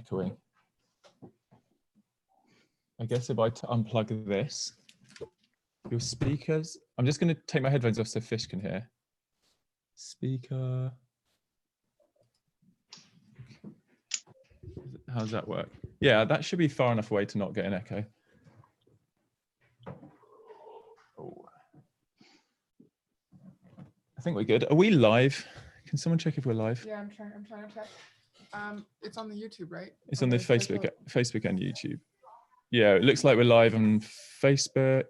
echoing. I guess if I unplug this, your speakers, I'm just going to take my headphones off so Fish can hear. Speaker. How does that work? Yeah, that should be far enough away to not get an echo. Oh. I think we're good. Are we live? Can someone check if we're live? Yeah, I'm trying to check. It's on the YouTube, right? It's on the Facebook and YouTube. Yeah, it looks like we're live on Facebook.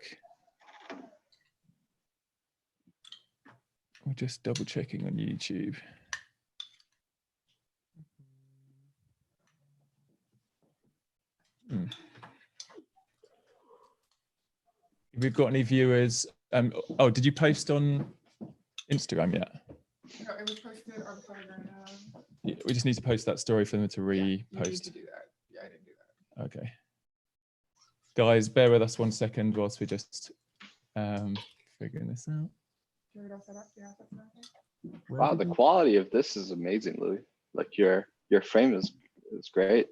We're just double checking on YouTube. If we've got any viewers, oh, did you post on Instagram yet? No, it was posted on Telegram. Yeah, we just need to post that story for them to repost. Yeah, you need to do that. Yeah, I didn't do that. Okay. Guys, bear with us 1 second whilst we're just figuring this out. Wow, the quality of this is amazing, Louis. Like your frame is great.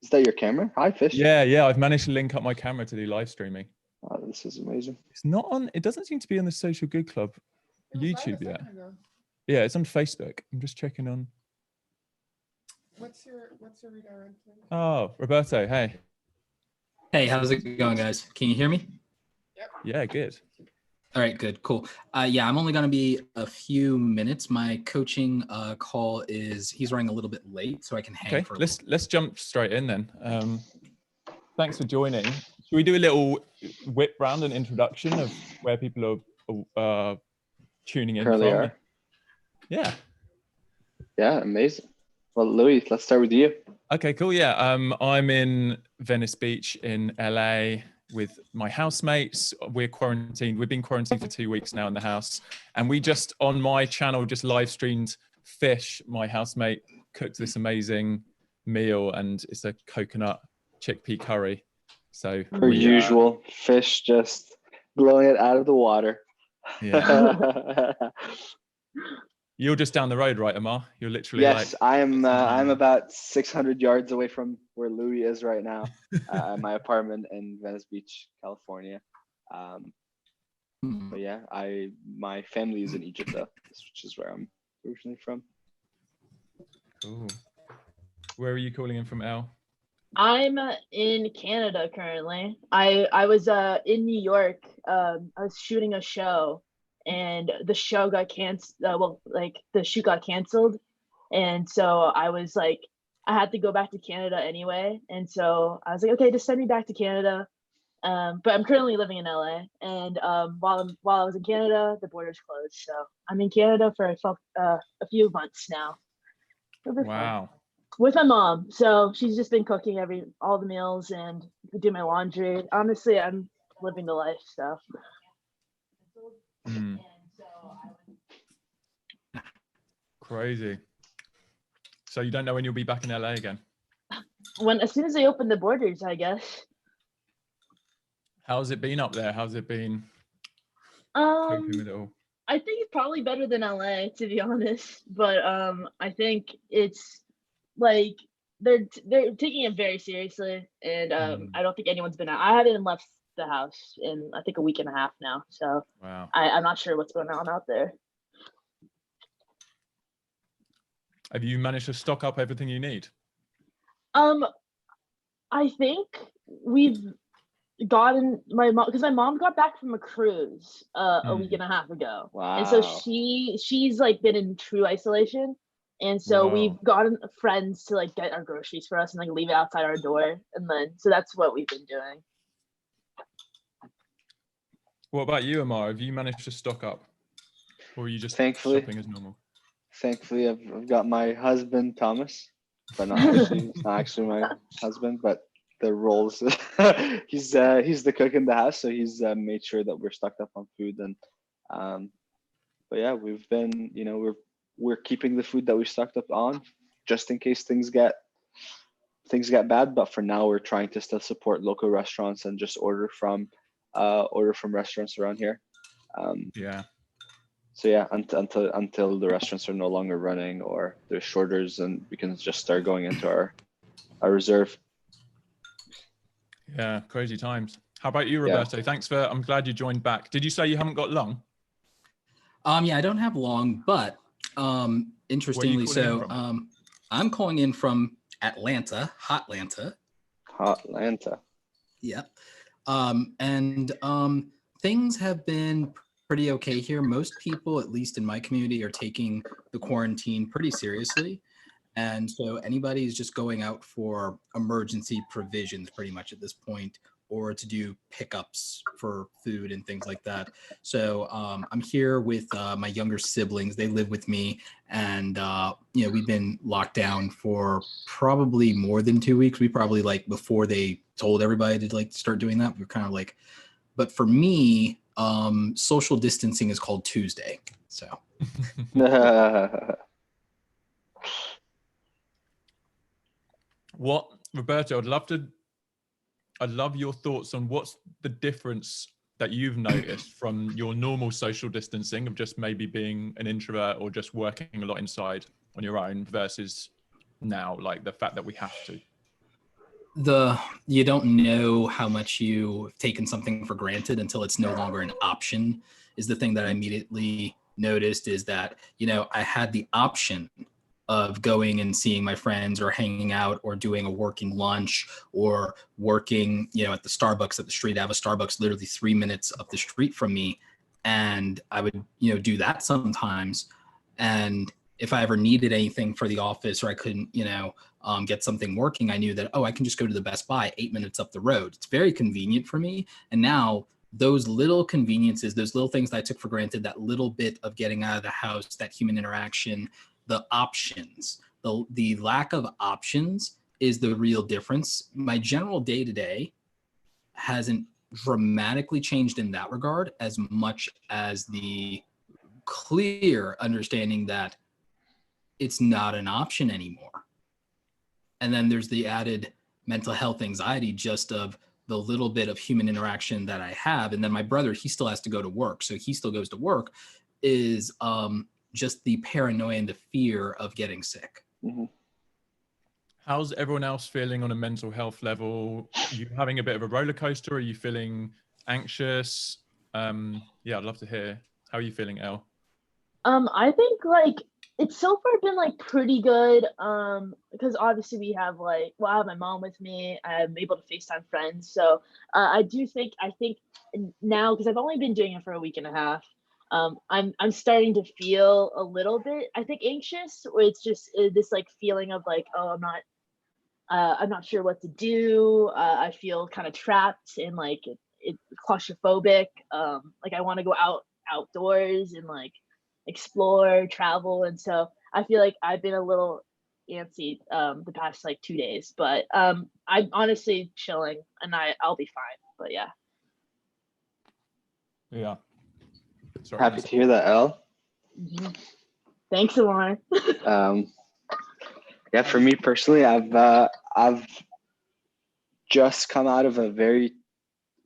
Is that your camera? Hi, Fish. Yeah, I've managed to link up my camera to do live streaming. Oh, this is amazing. It's not on, it doesn't seem to be on the Social Good Club YouTube yet. Yeah, it's on Facebook. I'm just checking on. What's your redirect? Oh, Roberto, hey. Hey, how's it going, guys? Can you hear me? Yep. Yeah, good. All right, good, cool. Yeah, I'm only gonna be a few minutes. My coaching call he's running a little bit late, so I can hang for a little. Let's jump straight in then. Thanks for joining. Should we do a little whip round, an introduction of where people are tuning in Currently from? are. Yeah. Yeah, amazing. Well, Louis, let's start with you. Okay, cool. Yeah, I'm in Venice Beach in LA with my housemates. We're quarantined. We've been quarantined for 2 weeks now in the house, and we just on my channel just live streamed Fish. My housemate cooked this amazing meal, and it's a coconut chickpea curry. So per usual, Fish just blowing it out of the water. Yeah. You're just down the road, right, Ammar? You're literally yes, like... I'm about 600 yards away from where Louis is right now, at my apartment in Venice Beach, California. But yeah, my family is in Egypt, though, which is where I'm originally from. Cool. Where are you calling in from, Elle? I'm in Canada currently. I was in New York. I was shooting a show, and the show got canceled. The shoot got canceled, and so I was like, I had to go back to Canada anyway, and so I was like, okay, just send me back to Canada. But I'm currently living in LA, and while I was in Canada, the borders closed, so I'm in Canada for a few months now. Wow. With my mom, so she's just been cooking all the meals and do my laundry. Honestly, I'm living the life, so. Crazy. So you don't know when you'll be back in LA again? As soon as they open the borders, I guess. How's it been up there? How's it been? Coping with it all? I think it's probably better than LA, to be honest. But I think it's like they're taking it very seriously, and I don't think anyone's been out. I haven't left the house in I think a week and a half now, so wow. I'm not sure what's going on out there. Have you managed to stock up everything you need? I think we've gotten my mom got back from a cruise a week and a half ago. Wow. And so she's like been in true isolation. And so we've gotten friends to like get our groceries for us and like leave it outside our door. And then, so that's what we've been doing. What about you, Ammar? Have you managed to stock up? Or are you just shopping as normal? Thankfully, I've got my husband, Thomas, but he's not actually my husband, but the roles, he's the cook in the house. So he's made sure that we're stocked up on food. And, but yeah, we've been, we're keeping the food that we stocked up on just in case things get bad. But for now, we're trying to still support local restaurants and just order from restaurants around here. So yeah, until the restaurants are no longer running or there's shortages, and we can just start going into our our reserve. Yeah, crazy times. How about you, Yeah. Roberto? I'm glad you joined back. Did you say you haven't got long? Yeah, I don't have long, but interestingly, calling in so I'm calling in from Atlanta, Hotlanta. Hotlanta. Yep. And things have been pretty okay here. Most people, at least in my community, are taking the quarantine pretty seriously. And so anybody is just going out for emergency provisions pretty much at this point, or to do pickups for food and things like that. So I'm here with my younger siblings. They live with me, and we've been locked down for probably more than 2 weeks. We probably, like, before they told everybody to, like, start doing that, we are kind of like, but for me, social distancing is called Tuesday. So What, Roberto, I'd love your thoughts on what's the difference that you've noticed from your normal social distancing of just maybe being an introvert or just working a lot inside on your own versus now, like the fact that we have to. You don't know how much you've taken something for granted until it's no longer an option, is the thing that I immediately noticed. Is that, I had the option of going and seeing my friends or hanging out or doing a working lunch or working, at the Starbucks up the street. I have a Starbucks literally 3 minutes up the street from me. And I would, do that sometimes. And if I ever needed anything for the office, or I couldn't, get something working, I knew that, I can just go to the Best Buy 8 minutes up the road. It's very convenient for me. And now those little conveniences, those little things that I took for granted, that little bit of getting out of the house, that human interaction, the options, the lack of options is the real difference. My general day-to-day hasn't dramatically changed in that regard, as much as the clear understanding that it's not an option anymore. And then there's the added mental health anxiety just of the little bit of human interaction that I have. And then my brother, he still has to go to work, so he still goes to work, is just the paranoia and the fear of getting sick. Mm-hmm. How's everyone else feeling on a mental health level? Are you having a bit of a roller coaster? Are you feeling anxious? I'd love to hear. How are you feeling, Elle? I think, like, it's so far been, like, pretty good, because obviously we have, like, I have my mom with me. I'm able to FaceTime friends. So I think now, because I've only been doing it for a week and a half, I'm starting to feel a little bit, I think, anxious, where it's just this, like, feeling of, like, I'm not sure what to do. I feel kind of trapped and, like, it claustrophobic. Like, I want to go outdoors and, like, explore, travel. And so I feel like I've been a little antsy the past, like, 2 days, but I'm honestly chilling, and I'll be fine. But yeah. Yeah. Sorry, Happy to hear that, Elle. Mm-hmm. Thanks, Ammar. For me personally, I've just come out of a very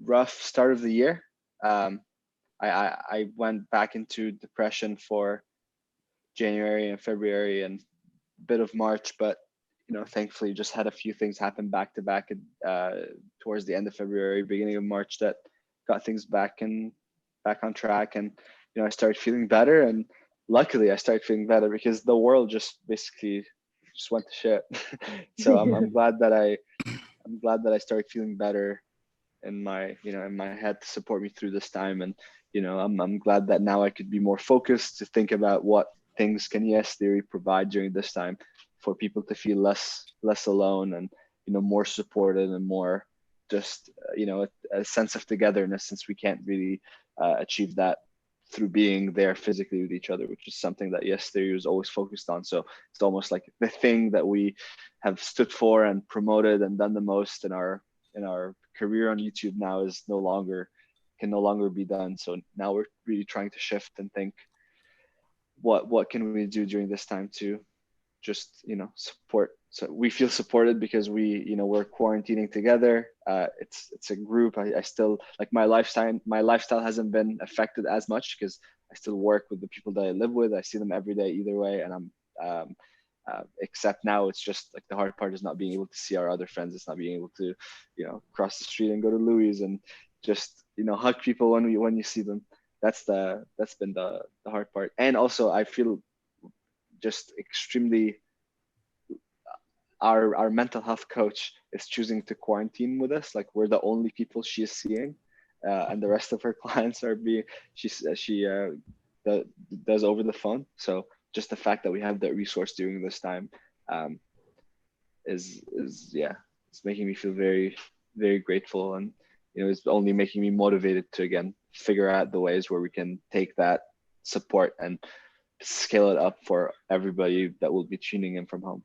rough start of the year. I went back into depression for January and February and a bit of March, but thankfully just had a few things happen back to back towards the end of February, beginning of March, that got things back on track. And I started feeling better, and luckily I started feeling better because the world just basically just went to shit. So I'm glad that I started feeling better in my head to support me through this time. And I'm glad that now I could be more focused to think about what things can Yes Theory provide during this time for people to feel less alone, and more supported, and more just a sense of togetherness, since we can't really achieve that through being there physically with each other, which is something that Yes Theory was always focused on. So it's almost like the thing that we have stood for and promoted and done the most in our career on YouTube now can no longer be done. So now we're really trying to shift and think, what can we do during this time to just support. So we feel supported because we're quarantining together. It's a group. I still, like, my lifestyle hasn't been affected as much because I still work with the people that I live with. I see them every day either way, and except now it's just like the hard part is not being able to see our other friends. It's not being able to, cross the street and go to Louis and just, hug people when you see them. That's been the hard part. And also I feel just extremely, our mental health coach is choosing to quarantine with us. Like, we're the only people she is seeing, and the rest of her clients are she does over the phone. So just the fact that we have that resource during this time is it's making me feel very, very grateful, and it's only making me motivated to again figure out the ways where we can take that support and scale it up for everybody that will be tuning in from home.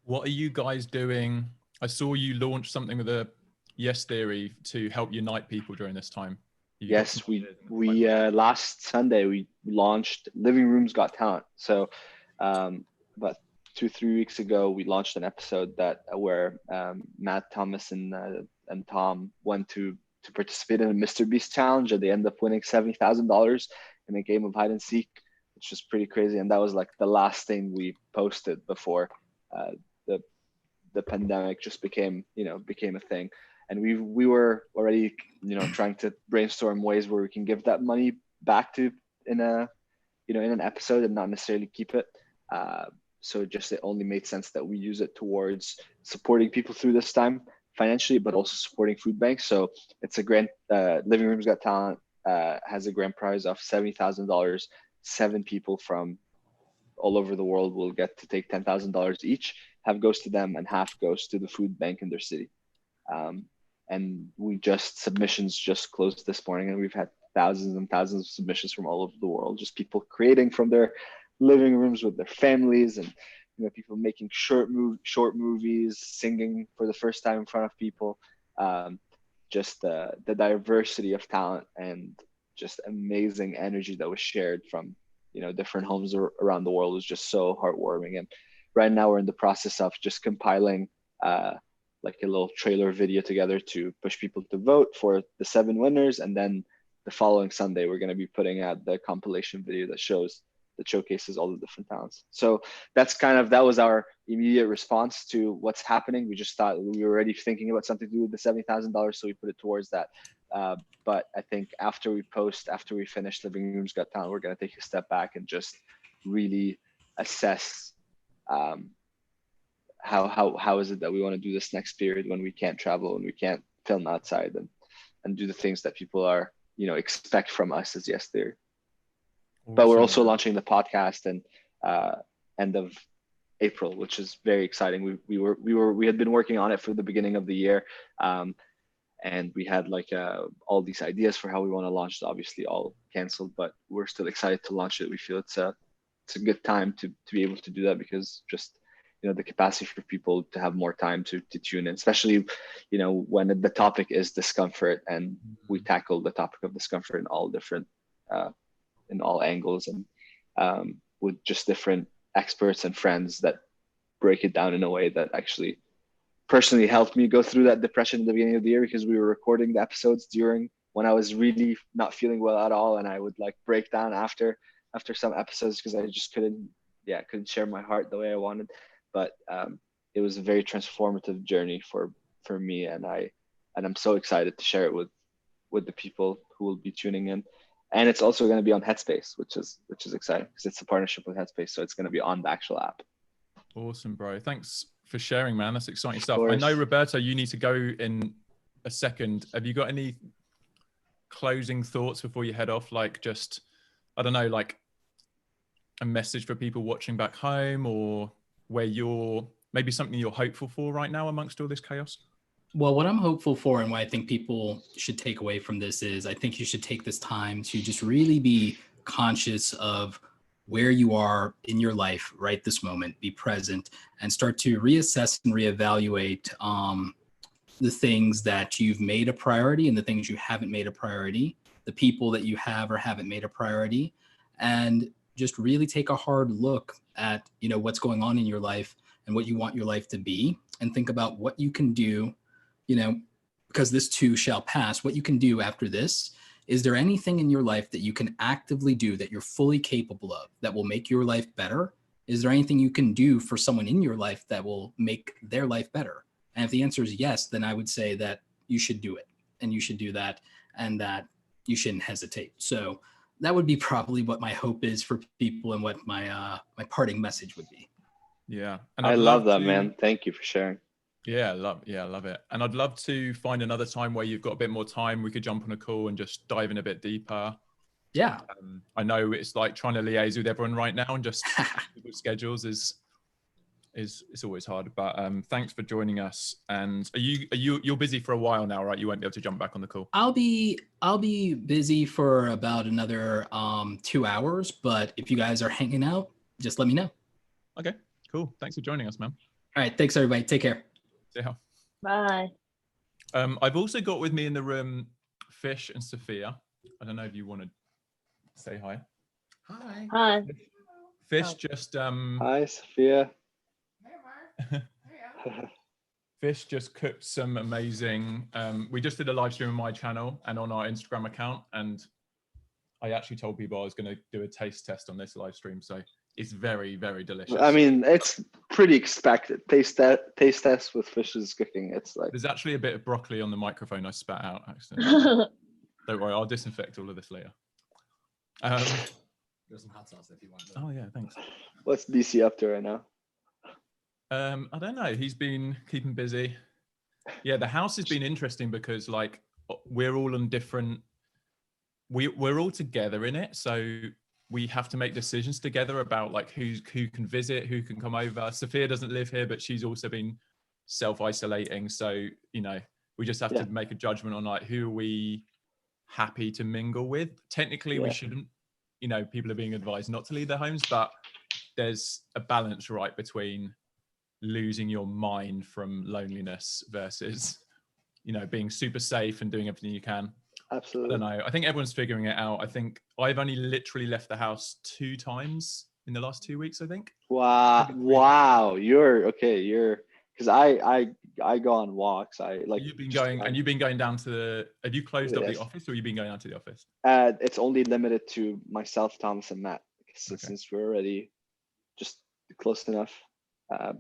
What are you guys doing? I saw you launch something with a Yes Theory to help unite people during this time. Yes, we last Sunday we launched Living Rooms Got Talent. So about 2-3 weeks ago, we launched an episode where Matt, Thomas, and Tom went to participate in a Mr. Beast challenge, and they ended up winning $70,000 in a game of hide and seek, which was pretty crazy. And that was like the last thing we posted before the pandemic just became a thing. And we were already trying to brainstorm ways where we can give that money back to in an episode and not necessarily keep it. So it only made sense that we use it towards supporting people through this time financially, but also supporting food banks. So it's a grant. Living Rooms Got Talent has a grand prize of $70,000. 7 people from all over the world will get to take $10,000 each. Half goes to them and half goes to the food bank in their city. And submissions just closed this morning, and we've had thousands and thousands of submissions from all over the world, just people creating from their living rooms with their families, and people making short movies, singing for the first time in front of people. Just the diversity of talent and just amazing energy that was shared from different homes around the world was just so heartwarming. And right now we're in the process of just compiling like a little trailer video together to push people to vote for the 7 winners. And then the following Sunday, we're going to be putting out the compilation video that showcases all the different talents. So that was our immediate response to what's happening. We just thought we were already thinking about something to do with the $70,000, so we put it towards that. But I think after we finish Living Rooms Got Talent, we're going to take a step back and just really assess how is it that we want to do this next period when we can't travel and we can't film outside and do the things that people are expect from us as Yes Theory. Awesome. But we're also launching the podcast in end of April, which is very exciting. We had been working on it for the beginning of the year, and we had all these ideas for how we want to launch it. Obviously, all canceled, but we're still excited to launch it. We feel it's a good time to be able to do that, because just the capacity for people to have more time to tune in, especially when the topic is discomfort, and we tackle the topic of discomfort in all different in all angles, and with just different experts and friends that break it down in a way that actually personally helped me go through that depression in the beginning of the year, because we were recording the episodes during when I was really not feeling well at all, and I would break down after some episodes because I just couldn't share my heart the way I wanted. But it was a very transformative journey for me, and I'm so excited to share it with the people who will be tuning in. And it's also going to be on Headspace, which is exciting because it's a partnership with Headspace, so it's going to be on the actual app. Awesome, bro. Thanks for sharing, man. That's exciting stuff. I know, Roberto, you need to go in a second. Have you got any closing thoughts before you head off? I don't know, a message for people watching back home, or where maybe something you're hopeful for right now amongst all this chaos? Well, what I'm hopeful for and what I think people should take away from this is I think you should take this time to just really be conscious of where you are in your life right this moment, be present, and start to reassess and reevaluate the things that you've made a priority and the things you haven't made a priority, the people that you have or haven't made a priority, and just really take a hard look at what's going on in your life and what you want your life to be, and think about what you can do, because this too shall pass, what you can do after this. Is there anything in your life that you can actively do that you're fully capable of that will make your life better is there anything you can do for someone in your life that will make their life better? And if the answer is yes, then I would say that you should do it, and you should do that, and that you shouldn't hesitate. So that would be probably what my hope is for people, and what my my parting message would be. Yeah, and I I'd love that, to, man. Thank you for sharing. Yeah, I love it. And I'd love to find another time where you've got a bit more time. We could jump on a call and just dive in a bit deeper. Yeah. I know it's like trying to liaise with everyone right now, and just people's schedules is it's always hard. But thanks for joining us. And you're busy for a while now, right? You won't be able to jump back on the call. I'll be busy for about another 2 hours, but if you guys are hanging out, just let me know. Okay, cool. Thanks for joining us, man. All right, thanks everybody. Take care. See ya. Bye. I've also got with me in the room Fish and Sophia. I don't know if you want to say hi. Hi. Hi. Fish just Hi, Sophia. Hey, Ammar. Hey, Elle. Fish just cooked some amazing. We just did a live stream on my channel and on our Instagram account, and I actually told people I was going to do a taste test on this live stream, so it's very, very delicious. I mean, it's pretty expected. Taste test with Fish's cooking. It's like There's actually a bit of broccoli on the microphone I spat out accidentally. Don't worry, I'll disinfect all of this later. There's some hot sauce if you want. Oh yeah, thanks. what's DC up to right now? I don't know. He's been keeping busy. Yeah, the house has been interesting because like we're all on different. We're all together in it, so we have to make decisions together about like who can visit, who can come over. Sophia doesn't live here, but she's also been self-isolating. So, you know, we just have to make a judgment on like who are we happy to mingle with. Technically, we shouldn't, you know, people are being advised not to leave their homes, but there's a balance, right, between losing your mind from loneliness versus, you know, being super safe and doing everything you can. Absolutely. I don't know. I think everyone's figuring it out. I think I've only literally left the house 2 times in the last 2 weeks, I think. Wow. You're because I go on walks. I like You've been going down to the, have you closed up the office, or you've been going down to the office? It's only limited to myself, Thomas, and Matt, since we're already just close enough.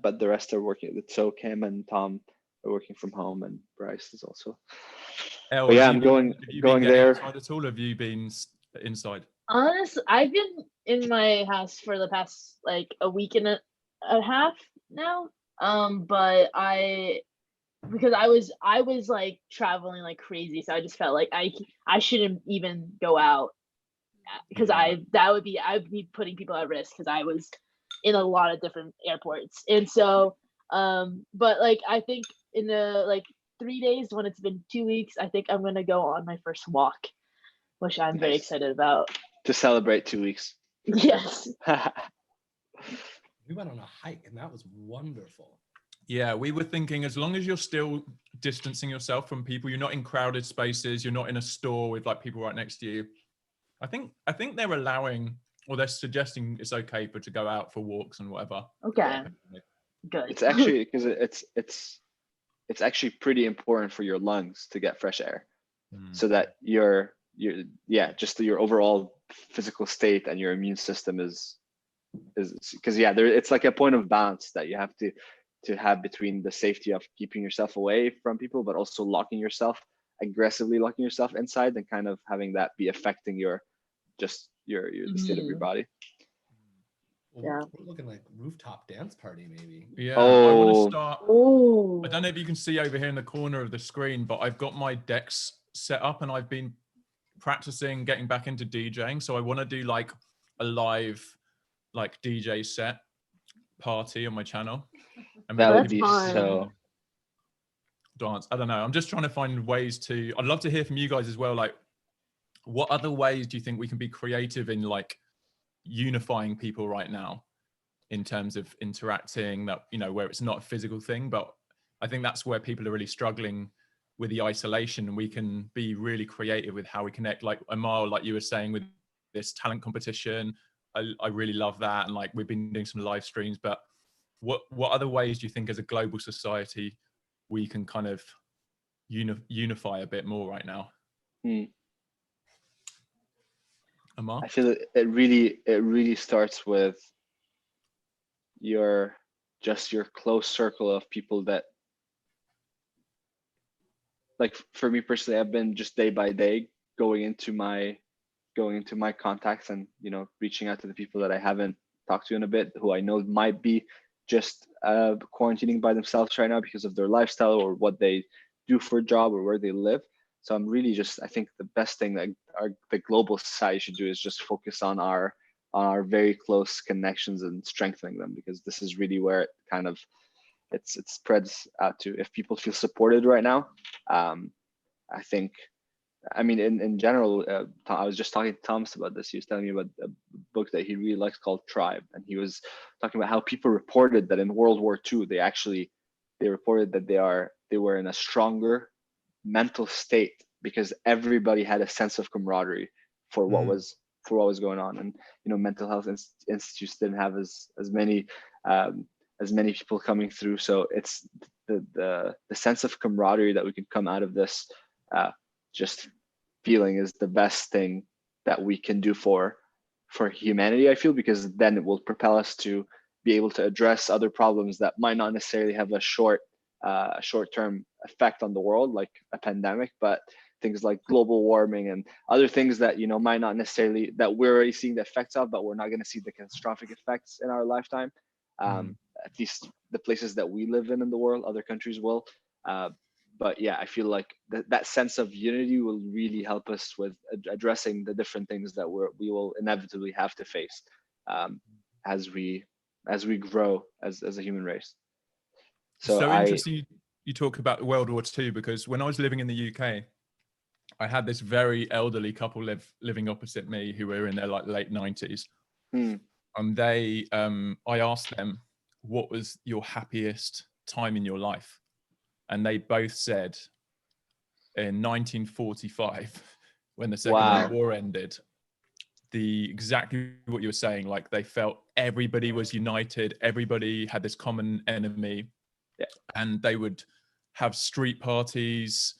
But the rest are working. So Kim and Tom are working from home, and Bryce is also. Elle, but yeah, I'm going there. Outside at all? Have you been inside? Honestly, I've been in my house for the past like a week and a half now. But because I was like traveling like crazy, so I just felt like I shouldn't even go out because I'd be putting people at risk because I was in a lot of different airports. And so but like I think in the like 3 days, when it's been 2 weeks, I think I'm gonna go on my first walk, which I'm very excited about. To celebrate 2 weeks. Yes. We went on a hike and that was wonderful. Yeah, we were thinking as long as you're still distancing yourself from people, you're not in crowded spaces, you're not in a store with like people right next to you. I think they're allowing, or they're suggesting it's okay to go out for walks and whatever. Okay. Good. It's actually because it's actually pretty important for your lungs to get fresh air, so that your overall physical state and your immune system is because it's like a point of balance that you have to have between the safety of keeping yourself away from people, but also aggressively locking yourself inside, and kind of having that be affecting the state of your body. Well, we're looking like rooftop dance party maybe. Yeah, I want to start. I don't know if you can see over here in the corner of the screen, but I've got my decks set up and I've been practicing getting back into DJing. So I want to do like a live like DJ set party on my channel. And that would be so dance. I don't know. I'm just trying to find ways to. I'd love to hear from you guys as well. Like, what other ways do you think we can be creative in like unifying people right now in terms of interacting, that, you know, where it's not a physical thing, but I think that's where people are really struggling with the isolation, and we can be really creative with how we connect. Like Ammar, like you were saying, with this talent competition, I really love that. And like we've been doing some live streams, but what other ways do you think as a global society we can kind of unify a bit more right now? Ammar? I feel it really starts with your close circle of people that, like for me personally, I've been just day by day going into my contacts and, you know, reaching out to the people that I haven't talked to in a bit, who I know might be just quarantining by themselves right now because of their lifestyle or what they do for a job or where they live. So I'm really I think the best thing that the global society should do is just focus on our very close connections and strengthening them, because this is really where it kind of it spreads out to. If people feel supported right now, I think, I mean, in general, I was just talking to Thomas about this. He was telling me about a book that he really likes called Tribe, and he was talking about how people reported that in World War II, they reported that they were in a stronger mental state because everybody had a sense of camaraderie for what was going on. And, you know, mental health institutes didn't have as many people coming through. So it's the sense of camaraderie that we can come out of this just feeling is the best thing that we can do for humanity, I feel, because then it will propel us to be able to address other problems that might not necessarily have a short-term effect on the world, like a pandemic, but things like global warming and other things that, you know, might not necessarily, that we're already seeing the effects of, but we're not going to see the catastrophic effects in our lifetime. At least the places that we live in the world, other countries will. But yeah, I feel like that sense of unity will really help us with addressing the different things that we will inevitably have to face as we grow as a human race. So interesting you talk about World War II, because when I was living in the UK, I had this very elderly couple living opposite me who were in their like late 90s. And they, I asked them, what was your happiest time in your life? And they both said in 1945, when the Second World War ended, exactly what you were saying, like they felt everybody was united, everybody had this common enemy, and they would have street parties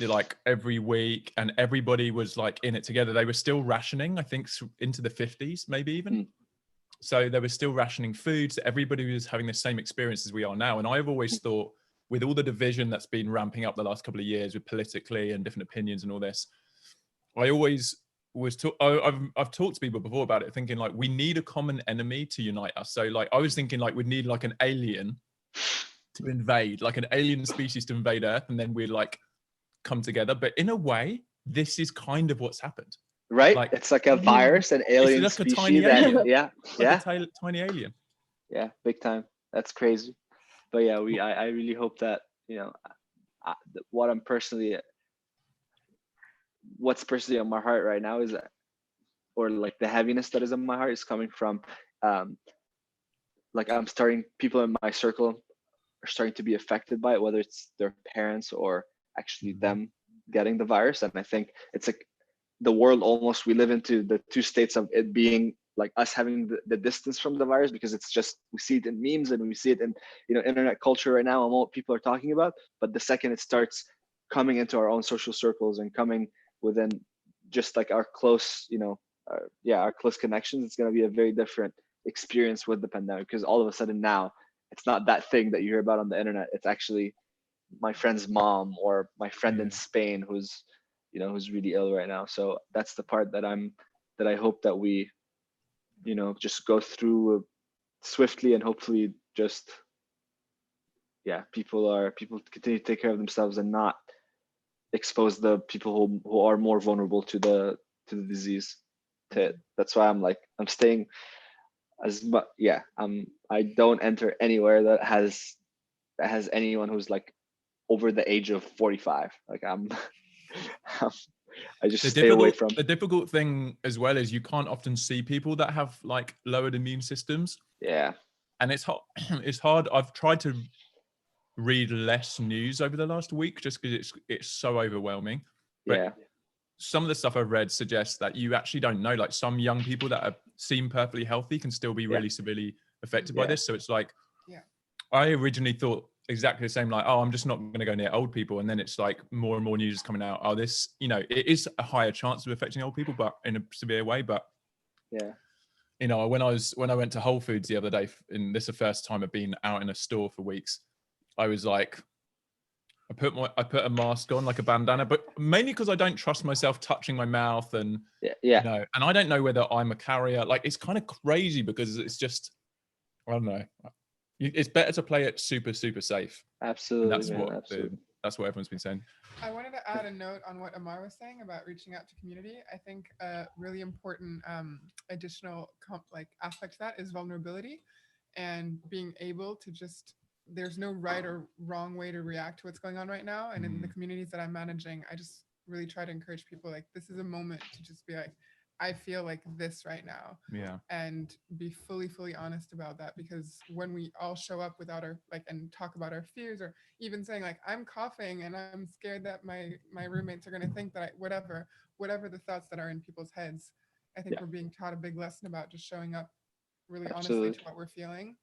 like every week, and everybody was like in it together. They were still rationing, I think, into the 50s, maybe even. So they were still rationing food. So everybody was having the same experience as we are now. And I've always thought, with all the division that's been ramping up the last couple of years with politically and different opinions and all this, I always I've talked to people before about it, thinking like we need a common enemy to unite us. So like I was thinking like we'd need like an alien to invade, like an alien species to invade Earth, and then we'd like come together. But in a way, this is kind of what's happened. Right? Like, it's like a virus, an alien it's like species. a tiny alien. Like a tiny alien. Yeah, big time. That's crazy. But yeah, I really hope that, you know, what's personally on my heart right now is, or like the heaviness that is on my heart is coming from, like people in my circle are starting to be affected by it, whether it's their parents or actually them getting the virus. And I think it's like the world almost, we live into the two states of it being like us having the distance from the virus, because it's just, we see it in memes and we see it in, you know, internet culture right now and what people are talking about. But the second it starts coming into our own social circles and coming within just like our close, you know, our close connections, it's going to be a very different experience with the pandemic, because all of a sudden now it's not that thing that you hear about on the internet. It's actually my friend's mom or my friend in Spain who's really ill right now. So that's the part that I hope that we, you know, just go through swiftly, and hopefully just, people continue to take care of themselves and not expose the people who are more vulnerable to the disease. That's why I'm staying as much. I don't enter anywhere that has anyone who's like over the age of 45. Like I just stay away from. The difficult thing as well is you can't often see people that have like lowered immune systems. Yeah. And it's hard. It's hard. I've tried to read less news over the last week just because it's so overwhelming. But some of the stuff I've read suggests that you actually don't know. Like some young people that seem perfectly healthy can still be really severely affected by this. So it's like, I originally thought exactly the same, like, oh, I'm just not going to go near old people. And then it's like more and more news is coming out. Oh, this, you know, it is a higher chance of affecting old people, but in a severe way. But you know, when I went to Whole Foods the other day, and this is the first time I've been out in a store for weeks, I was like, I put a mask on, like a bandana, but mainly because I don't trust myself touching my mouth, and Yeah. you know, and I don't know whether I'm a carrier. Like, it's kind of crazy because it's just, I don't know. It's better to play it super, super safe. And Absolutely, that's man. Absolutely. that's what everyone's been saying. I wanted to add a note on what Ammar was saying about reaching out to community. I think a really important additional aspect to that is vulnerability, and being able to just, there's no right or wrong way to react to what's going on right now. And in the communities that I'm managing, I just really try to encourage people, like, this is a moment to just be like, I feel like this right now. Yeah. And be fully honest about that, because when we all show up without our and talk about our fears, or even saying like, I'm coughing and I'm scared that my roommates are going to think that whatever the thoughts that are in people's heads, I think we're being taught a big lesson about just showing up really honestly to what we're feeling.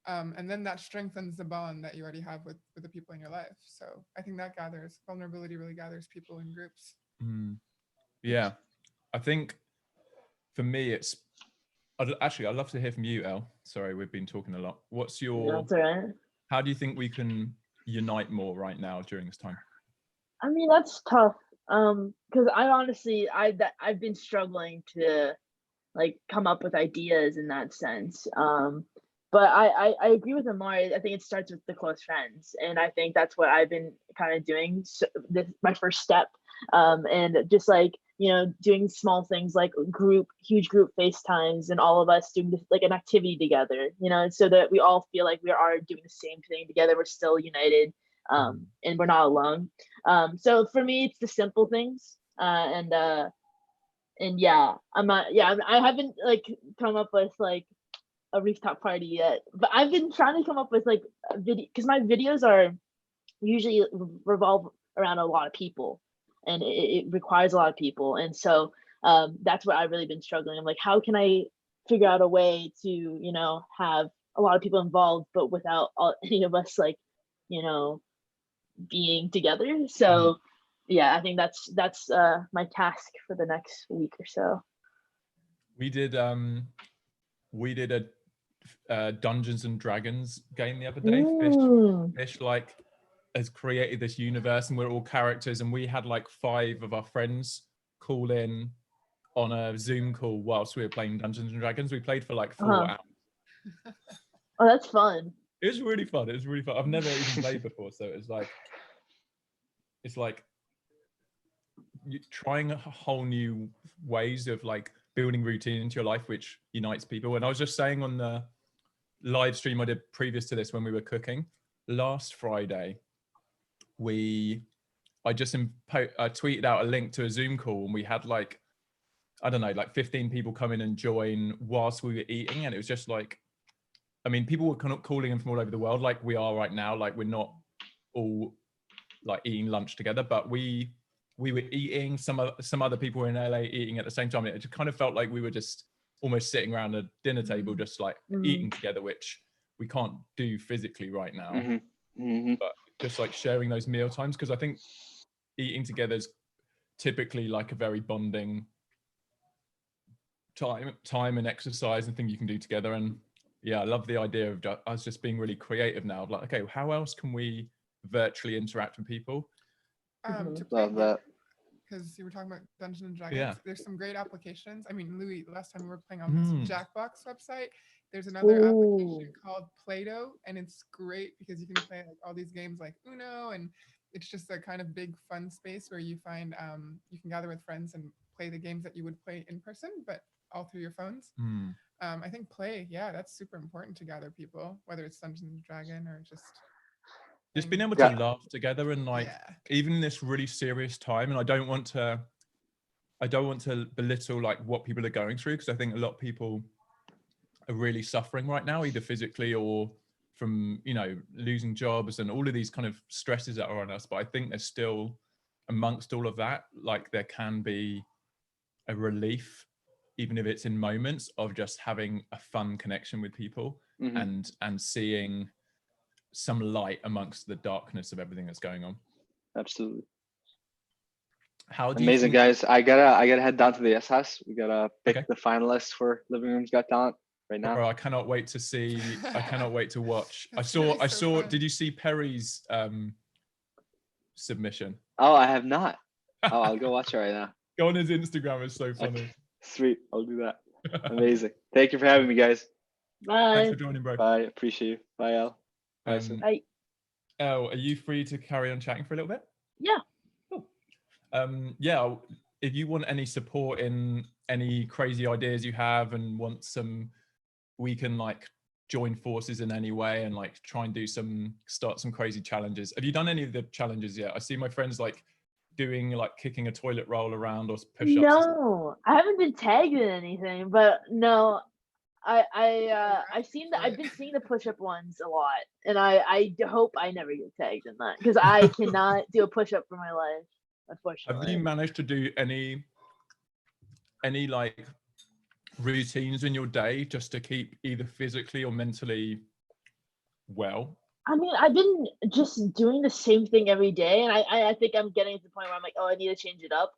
And then that strengthens the bond that you already have with the people in your life. So I think that vulnerability really gathers people in groups. Yeah, I think for me, I'd love to hear from you, Elle. Sorry, we've been talking a lot. What's your, That's all right. how do you think we can unite more right now during this time? I mean, that's tough. Because I've been struggling to like come up with ideas in that sense. But I agree with Ammar. I think it starts with the close friends, and I think that's what I've been kind of doing. So this my first step, and just like, you know, doing small things like huge group FaceTimes, and all of us doing this, like an activity together, you know, so that we all feel like we are doing the same thing together. We're still united, and we're not alone. So for me, it's the simple things, and yeah, I haven't like come up with like a rooftop party yet, but I've been trying to come up with like a video, because my videos are usually revolve around a lot of people, and it requires a lot of people, and so that's what I've really been struggling. I'm like, how can I figure out a way to, you know, have a lot of people involved, but without any of us, like, you know, being together. So yeah, I think that's my task for the next week or so. We did a Dungeons and Dragons game the other day. Fish like has created this universe, and we're all characters, and we had like 5 of our friends call in on a Zoom call whilst we were playing Dungeons and Dragons. We played for like 4 hours. Oh, that's fun. It was really fun. I've never even played before, so it's like trying a whole new ways of like building routine into your life, which unites people. And I was just saying on the live stream I did previous to this, when we were cooking last Friday, I tweeted out a link to a Zoom call, and we had like, I don't know, like 15 people come in and join whilst we were eating. And it was just like, I mean, people were kind of calling in from all over the world, like we are right now. Like, we're not all like eating lunch together, but we were eating. Some other people were in LA eating at the same time. It just kind of felt like we were just almost sitting around a dinner table, just like eating together, which we can't do physically right now. But just like sharing those meal times, because I think eating together is typically like a very bonding time and exercise and thing you can do together. And yeah, I love the idea of us just being really creative now, of like, okay, how else can we virtually interact with people? To Love that. Because you were talking about Dungeons and Dragons, there's some great applications. I mean, Louis, last time we were playing on this Jackbox website, there's another application called Play-Doh, and it's great because you can play like all these games like Uno, and it's just a kind of big fun space where you find you can gather with friends and play the games that you would play in person, but all through your phones. I think that's super important to gather people, whether it's Dungeons and Dragons or just being able to laugh together, and like even in this really serious time. And I don't want to belittle like what people are going through, because I think a lot of people are really suffering right now, either physically or from, you know, losing jobs and all of these kind of stresses that are on us. But I think there's still, amongst all of that, like there can be a relief, even if it's in moments of just having a fun connection with people, and seeing some light amongst the darkness of everything that's going on. Absolutely. How do you Amazing, think- guys. I gotta head down to the S house. We gotta pick Okay. the finalists for Living Room's Got Talent right now. Bro, I cannot wait to see. I cannot wait to watch. I That's gonna saw. be I so saw. fun. Did you see Perry's submission? Oh, I have not. Oh, I'll go watch it right now. Go on his Instagram. It's so funny. Okay. Sweet. I'll do that. Amazing. Thank you for having me, guys. Thanks Bye. for joining, bro. Bye. Appreciate you. Bye, Elle. Bye, Um, Sid. Bye. Elle, are you free to carry on chatting for a little bit? Yeah. Cool. Yeah, if you want any support in any crazy ideas you have and want some, we can like join forces in any way and like try and start some crazy challenges. Have you done any of the challenges yet? I see my friends like doing like kicking a toilet roll around or push-ups. No, I haven't been tagged in anything, but no, I've seen that. I've been seeing the push-up ones a lot, and I hope I never get tagged in that because I cannot do a push-up for my life, unfortunately. Have you managed to do any like routines in your day just to keep either physically or mentally well? I mean, I've been just doing the same thing every day, and I think I'm getting to the point where I'm like, oh, I need to change it up.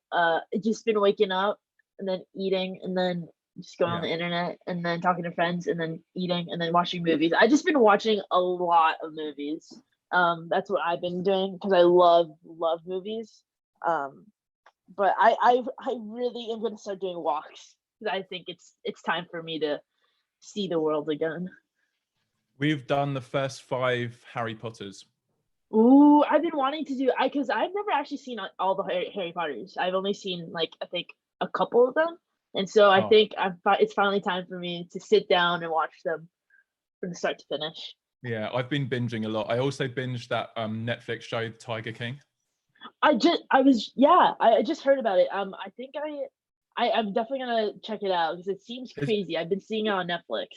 It's just been waking up and then eating and then just going on the internet and then talking to friends and then eating and then watching movies. I've just been watching a lot of movies. That's what I've been doing because I love movies. But I really am gonna start doing walks because I think it's time for me to see the world again. We've done the first 5 Harry Potters. Ooh, I've been wanting to do because I've never actually seen all the Harry Potters. I've only seen like I think a couple of them, and so I think it's finally time for me to sit down and watch them from start to finish. Yeah, I've been binging a lot. I also binged that Netflix show Tiger King. I just heard about it. I think I'm definitely gonna check it out because it seems crazy. I've been seeing it on Netflix.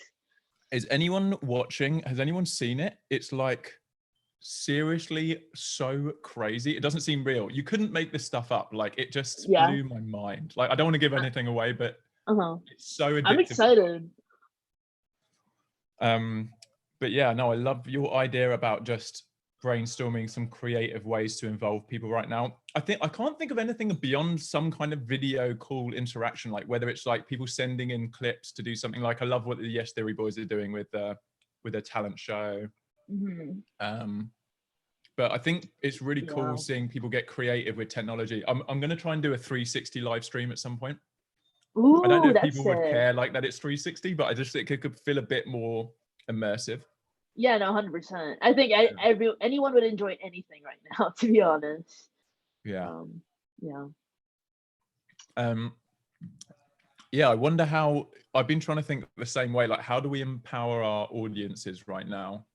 Is anyone watching? Has anyone seen it? It's like seriously so crazy. It doesn't seem real. You couldn't make this stuff up. Like it just blew my mind. Like I don't want to give anything away, but it's so addictive. I'm excited. But yeah, no, I love your idea about just brainstorming some creative ways to involve people right now. I can't think of anything beyond some kind of video call interaction, like whether it's like people sending in clips to do something. Like I love what the Yes Theory boys are doing with their talent show. But I think it's really cool seeing people get creative with technology. I'm going to try and do a 360 live stream at some point. Ooh, I don't know if people would care like that it's 360, but I just think it could feel a bit more immersive. Yeah, no, 100%. I think anyone would enjoy anything right now, to be honest. Yeah. Yeah. Yeah, I wonder how. I've been trying to think the same way. Like, how do we empower our audiences right now?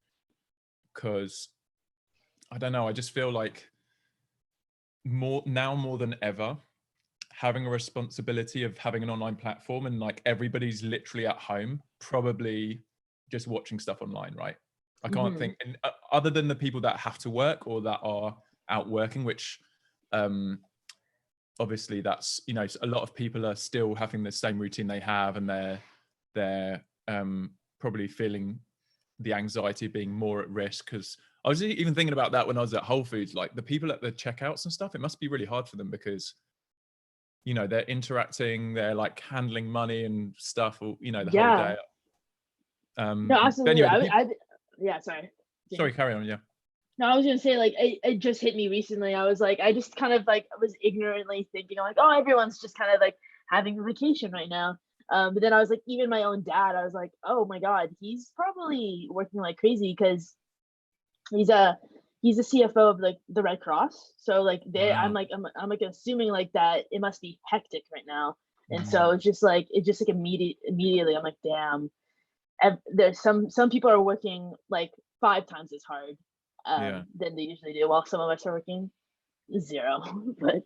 Because I don't know. I just feel like more than ever, having a responsibility of having an online platform, and like everybody's literally at home, probably just watching stuff online, right? I can't think, and other than the people that have to work or that are out working, which obviously that's, you know, a lot of people are still having the same routine they have, and they're probably feeling the anxiety of being more at risk. Because I was even thinking about that when I was at Whole Foods, like the people at the checkouts and stuff, it must be really hard for them because, you know, they're interacting, they're like handling money and stuff, or, you know, the whole day. No, absolutely. Anyway, sorry. Sorry, carry on. Yeah. No, I was gonna say like it just hit me recently. I was like, I just kind of like was ignorantly thinking like, oh, everyone's just kind of like having a vacation right now. But then I was like, even my own dad, I was like, oh my God, he's probably working like crazy because he's a CFO of like the Red Cross. So like I'm like assuming like that it must be hectic right now. And so it's just like immediately I'm like, damn. There's some people are working like 5 times as hard than they usually do, while some of us are working 0. But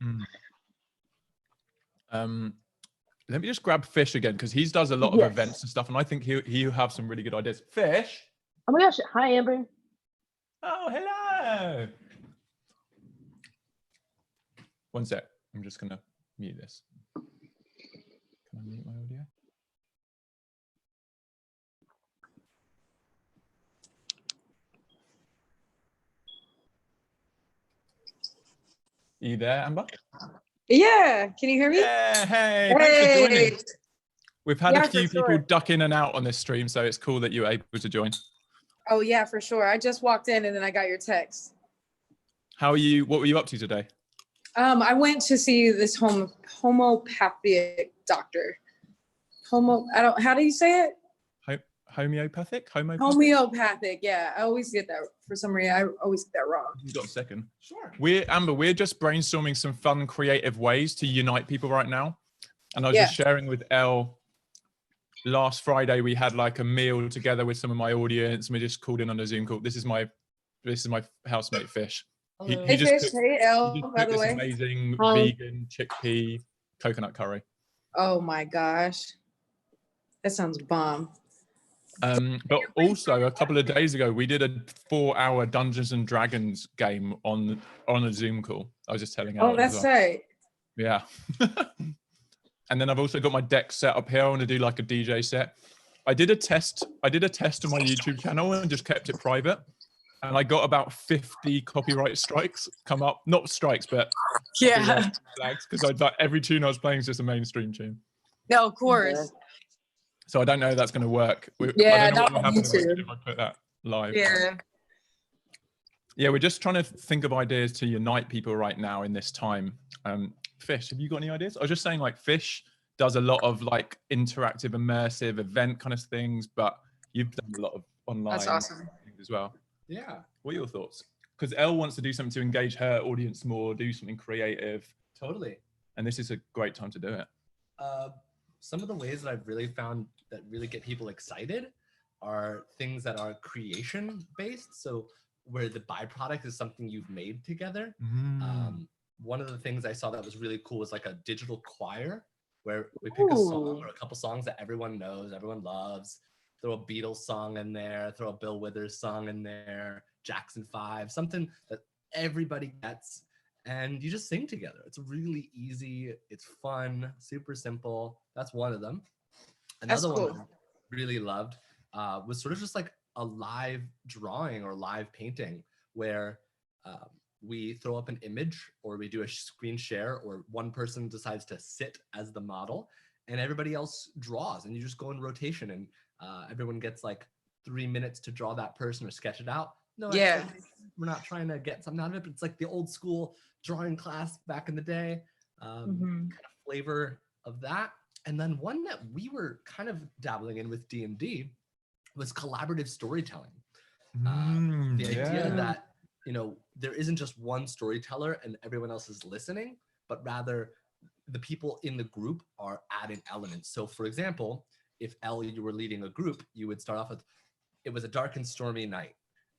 let me just grab Fish again because he does a lot of events and stuff, and I think he'll have some really good ideas. Fish. Oh my gosh! Hi, Amber. Oh, hello. One sec. I'm just gonna mute this. Can I mute my audio? Are you there, Amber? Yeah, can you hear me? Yeah, hey, thanks for joining. We've had a few people sure. duck in and out on this stream, so it's cool that you were able to join. Oh yeah, for sure. I just walked in and then I got your text. How are you? What were you up to today? I went to see this homeopathic doctor. How do you say it? Homeopathic? Homeopathic, yeah. I always get that for some reason. I always get that wrong. You got a second? Sure. Amber, we're just brainstorming some fun, creative ways to unite people right now. And I was just sharing with Elle. Last Friday, we had like a meal together with some of my audience, and we just called in on a Zoom call. This is my housemate Fish. Hey Fish, hey Elle, by the way. Amazing vegan chickpea coconut curry. Oh my gosh, that sounds bomb. But also a couple of days ago, we did a 4-hour Dungeons and Dragons game on a Zoom call. I was just telling Elle. Oh, that's right. Yeah. And then I've also got my deck set up here. I want to do like a DJ set. I did a test on my YouTube channel and just kept it private. And I got about 50 copyright strikes come up. Not strikes, but flags. Because every tune I was playing is just a mainstream tune. No, of course. So I don't know if that's going to work. Yeah, I don't know not what will on happen YouTube. if I put that live. Yeah. Yeah, we're just trying to think of ideas to unite people right now in this time. Fish, have you got any ideas? I was just saying, like, Fish does a lot of like interactive, immersive event kind of things, but you've done a lot of online things as well. Yeah. What are your thoughts? Because Elle wants to do something to engage her audience more, do something creative. Totally. And this is a great time to do it. Some of the ways that I've really found that really get people excited are things that are creation based. So where the byproduct is something you've made together. One of the things I saw that was really cool was like a digital choir where we pick a song or a couple songs that everyone knows, everyone loves, throw a Beatles song in there, throw a Bill Withers song in there, Jackson 5, something that everybody gets, and you just sing together. It's really easy, it's fun, super simple. That's one of them. Another one I really loved was sort of just like a live drawing or live painting where we throw up an image or we do a screen share or one person decides to sit as the model and everybody else draws and you just go in rotation and everyone gets like 3 minutes to draw that person or sketch it out. No, we're not trying to get something out of it, but it's like the old school drawing class back in the day, kind of flavor of that. And then one that we were kind of dabbling in with D&D was collaborative storytelling. The idea that, you know, there isn't just one storyteller and everyone else is listening, but rather the people in the group are adding elements. So for example, if Elle, you were leading a group, you would start off with, it was a dark and stormy night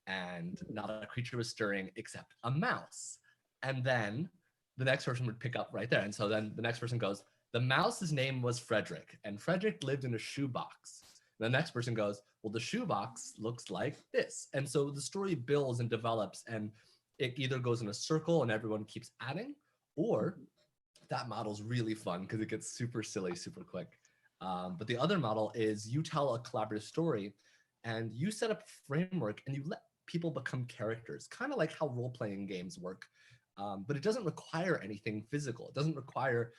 and not a creature was stirring except a mouse. And then the next person would pick up right there. And so then the next person goes, the mouse's name was Frederick and Frederick lived in a shoebox. The next person goes, well, the shoebox looks like this. And so the story builds and develops and it either goes in a circle and everyone keeps adding, or that model's really fun because it gets super silly, super quick. But the other model is you tell a collaborative story and you set up a framework and you let people become characters, kind of like how role-playing games work. But it doesn't require anything physical. It doesn't require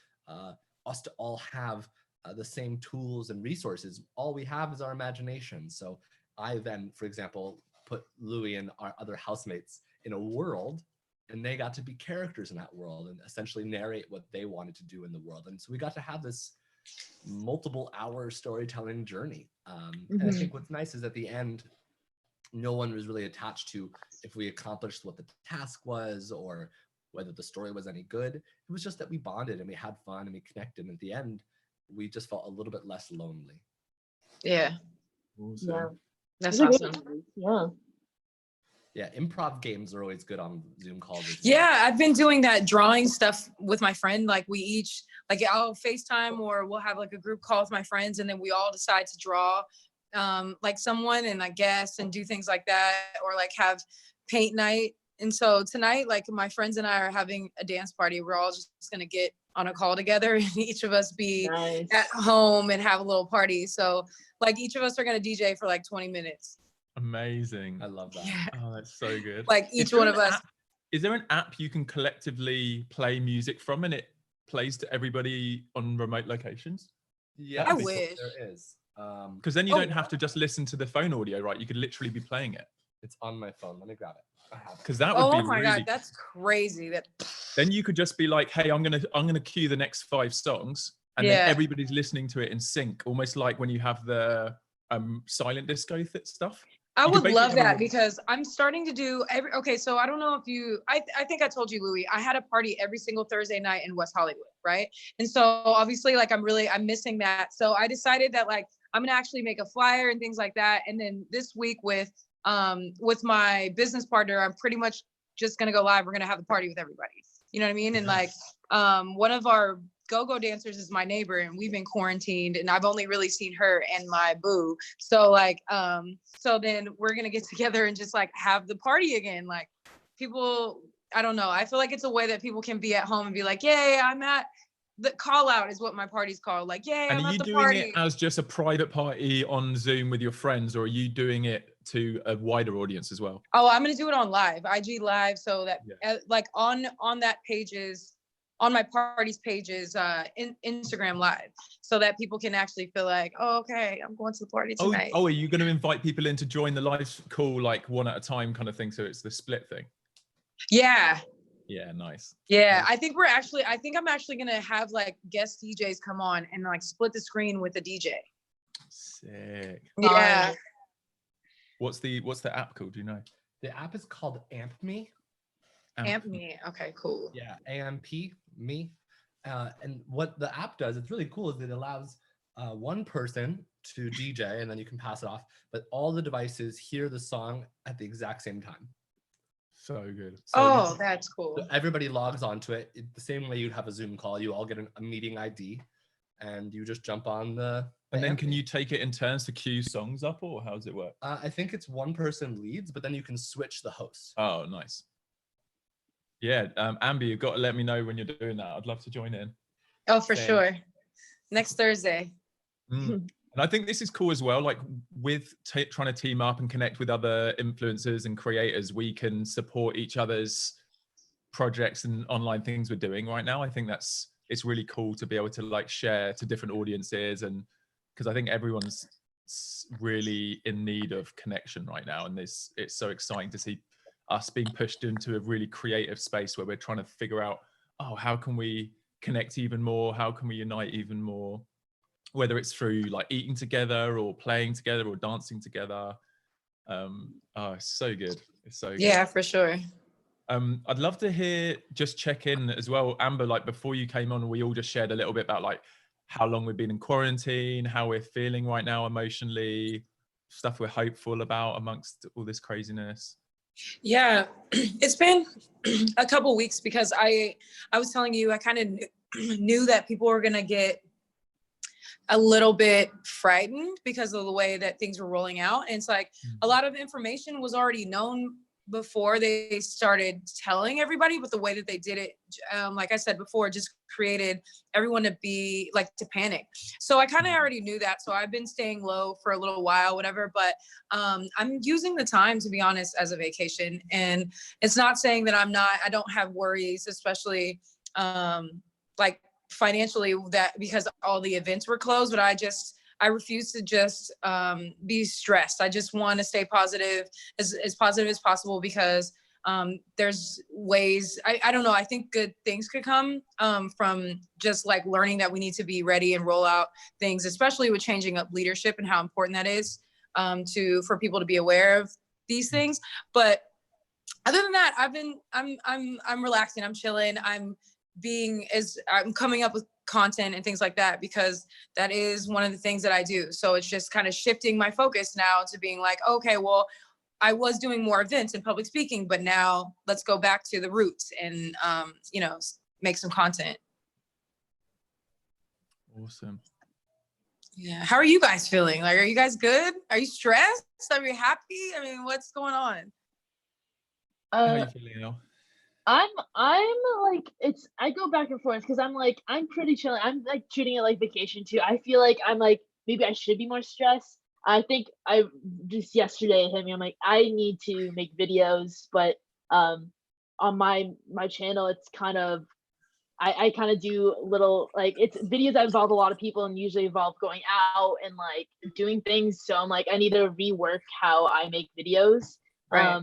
us to all have the same tools and resources. All we have is our imagination. So I then, for example, put Louis and our other housemates in a world and they got to be characters in that world and essentially narrate what they wanted to do in the world. And so we got to have this multiple hour storytelling journey. And I think what's nice is at the end, no one was really attached to if we accomplished what the task was or whether the story was any good. It was just that we bonded and we had fun and we connected. And at the end, we just felt a little bit less lonely. Yeah. Awesome. Yeah. That's awesome. Yeah. Yeah, improv games are always good on Zoom calls. Yeah, I've been doing that drawing stuff with my friend. Like we each, like I'll FaceTime or we'll have like a group call with my friends and then we all decide to draw like someone and I guess and do things like that or like have paint night. And so tonight, like my friends and I are having a dance party. We're all just gonna get on a call together and each of us be at home and have a little party. So like each of us are gonna DJ for like 20 minutes. Amazing. I love that. Yeah. Oh, that's so good. Like each one of us. Is there an app you can collectively play music from and it plays to everybody on remote locations? Yeah, I wish. there is. Because then you don't have to just listen to the phone audio, right? You could literally be playing it. It's on my phone. Let me grab it. Because that would be my really. God, that's crazy. Then you could just be like, hey, I'm gonna cue the next 5 songs, and then everybody's listening to it in sync, almost like when you have the silent disco stuff. I would love that, because I'm starting to do okay, so I don't know if you, I think I told you, Louis, I had a party every single Thursday night in West Hollywood, right? And so obviously like I'm missing that. So I decided that like I'm gonna actually make a flyer and things like that. And then this week with my business partner, I'm pretty much just gonna go live. We're gonna have a party with everybody. You know what I mean? And like one of our go-go dancers is my neighbor, and we've been quarantined, and I've only really seen her and my boo. So like so then we're gonna get together and just like have the party again. Like people, I don't know, I feel like it's a way that people can be at home and be like, yay, I'm at the call out is what my party's called. Like, yay, and I'm are at you the doing party. it as just a private party on Zoom with your friends, or are you doing it to a wider audience as well? Oh, I'm gonna do it on live, IG live, so that like on that pages, on my party's pages, in Instagram live, so that people can actually feel like, oh, okay, I'm going to the party tonight. Oh, are you going to invite people in to join the live call, like one at a time kind of thing? So it's the split thing. Yeah. Yeah, nice. Yeah, nice. I think I'm actually gonna have like guest DJs come on and like split the screen with a DJ. Sick. Yeah. What's the app called? Do you know? The app is called Amp Me. Amp Me. Okay, cool. Yeah, AMP Me. And what the app does, it's really cool, is it allows one person to DJ, and then you can pass it off, but all the devices hear the song at the exact same time. So good. So that's cool. So everybody logs onto it the same way you'd have a Zoom call. You all get a meeting ID, and you just jump on the and then can you take it in turns to queue songs up, or how does it work? I think it's one person leads, but then you can switch the host. Oh, nice. Yeah, Amber, you've got to let me know when you're doing that. I'd love to join in. Oh, for sure. Next Thursday. And I think this is cool as well. Like with trying to team up and connect with other influencers and creators, we can support each other's projects and online things we're doing right now. I think it's really cool to be able to like share to different audiences, and because I think everyone's really in need of connection right now, and it's so exciting to see us being pushed into a really creative space where we're trying to figure out, oh, how can we connect even more? How can we unite even more? Whether it's through like eating together or playing together or dancing together. It's so good. It's so good. Yeah, for sure. I'd love to check in as well, Amber, like before you came on, we all just shared a little bit about like how long we've been in quarantine, how we're feeling right now emotionally, stuff we're hopeful about amongst all this craziness. Yeah, it's been a couple weeks, because I was telling you, I kind of knew that people were gonna get a little bit frightened because of the way that things were rolling out. And it's like a lot of information was already known before they started telling everybody, but the way that they did it, like I said before, just created everyone to be like to panic. So I kind of already knew that. So I've been staying low for a little while, whatever, but I'm using the time, to be honest, as a vacation. And it's not saying that I don't have worries, especially like financially, that because all the events were closed, but I refuse to just be stressed. I just want to stay positive, as positive as possible, because there's ways, I don't know, I think good things could come from just like learning that we need to be ready and roll out things, especially with changing up leadership and how important that is for people to be aware of these things. But other than that, I'm relaxing, I'm chilling, I'm coming up with content and things like that, because that is one of the things that I do. So it's just kind of shifting my focus now to being like, okay, well, I was doing more events and public speaking, but now let's go back to the roots and, make some content. Awesome. Yeah. How are you guys feeling? Like, are you guys good? Are you stressed? Are you happy? I mean, what's going on? How are you feeling, Elle? I'm like, I go back and forth, because I'm pretty chill. I'm like treating it like vacation too. I feel like I'm like, maybe I should be more stressed. I think I just yesterday hit me. I'm like, I need to make videos, but on my channel, it's kind of I kind of do little, like, it's videos that involve a lot of people and usually involve going out and like doing things. So I'm like, I need to rework how I make videos. Right.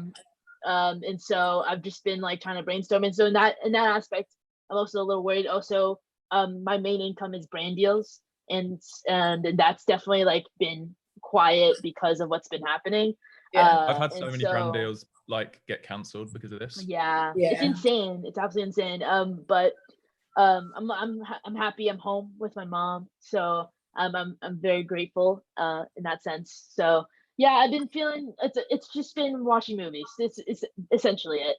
And so I've just been like trying to brainstorm. And so in that aspect, I'm also a little worried. Also, my main income is brand deals, and that's definitely like been quiet because of what's been happening. Yeah. I've had so And many brand so, deals like get cancelled because of this. yeah, it's Yeah. insane. It's absolutely insane. But I'm happy. I'm home with my mom, so I'm very grateful in that sense. So yeah, I've been feeling it's just been watching movies. It's essentially it.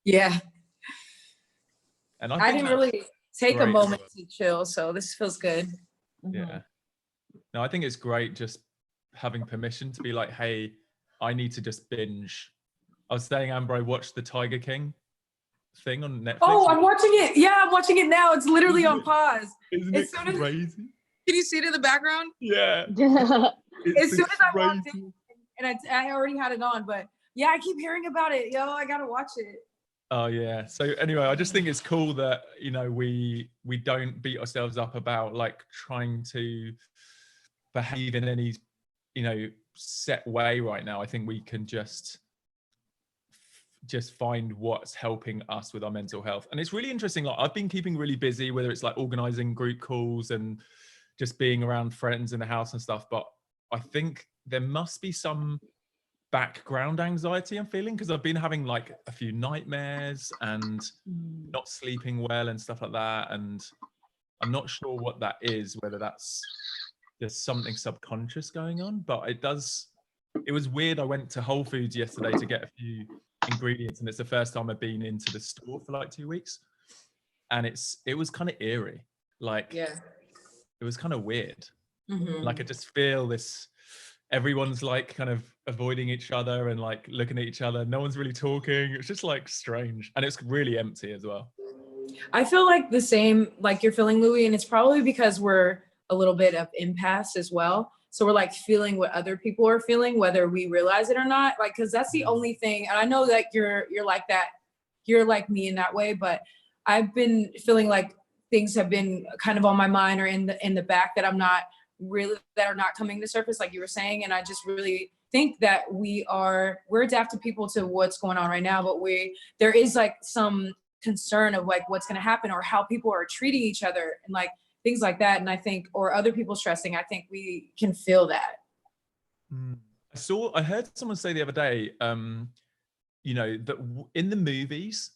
Yeah. And I didn't really take a great moment as to chill, so this feels good. Yeah. No, I think it's great just having permission to be like, hey, I need to just binge. I was saying, Amber, I watched the Tiger King thing on Netflix. Oh, I'm watching it. Yeah, I'm watching it now. It's literally on pause. Isn't As it soon as- crazy? Can you see it in the background? Yeah. As soon as I walked in, and I already had it on, but yeah, I keep hearing about it. Yo, I gotta watch it. Oh yeah. So anyway, I just think it's cool that, you know, we don't beat ourselves up about like trying to behave in any, you know, set way right now. I think we can just find what's helping us with our mental health. And it's really interesting. Like I've been keeping really busy, whether it's like organizing group calls and just being around friends in the house and stuff. But I think there must be some background anxiety I'm feeling, because I've been having like a few nightmares and not sleeping well and stuff like that. And I'm not sure what that is, whether that's there's something subconscious going on, but it was weird. I went to Whole Foods yesterday to get a few ingredients, and it's the first time I've been into the store for like 2 weeks, and it was kind of eerie. Like, Yeah. it was kind of weird. Mhm. Like I just feel this, everyone's like kind of avoiding each other and like looking at each other. No one's really talking. It's just like strange, and it's really empty as well. I feel like the same, like you're feeling, Louis, and it's probably because we're a little bit of impasse as well. So we're like feeling what other people are feeling, whether we realize it or not. Like, because that's the only thing. And I know that you're like that. You're like me in that way, but I've been feeling like things have been kind of on my mind or in the back that are not coming to surface, like you were saying. And I just really think that we're adapted people to what's going on right now, but there is like some concern of like what's going to happen or how people are treating each other and like things like that. And I think, or other people stressing, I think we can feel that. I heard someone say the other day, you know, that in the movies,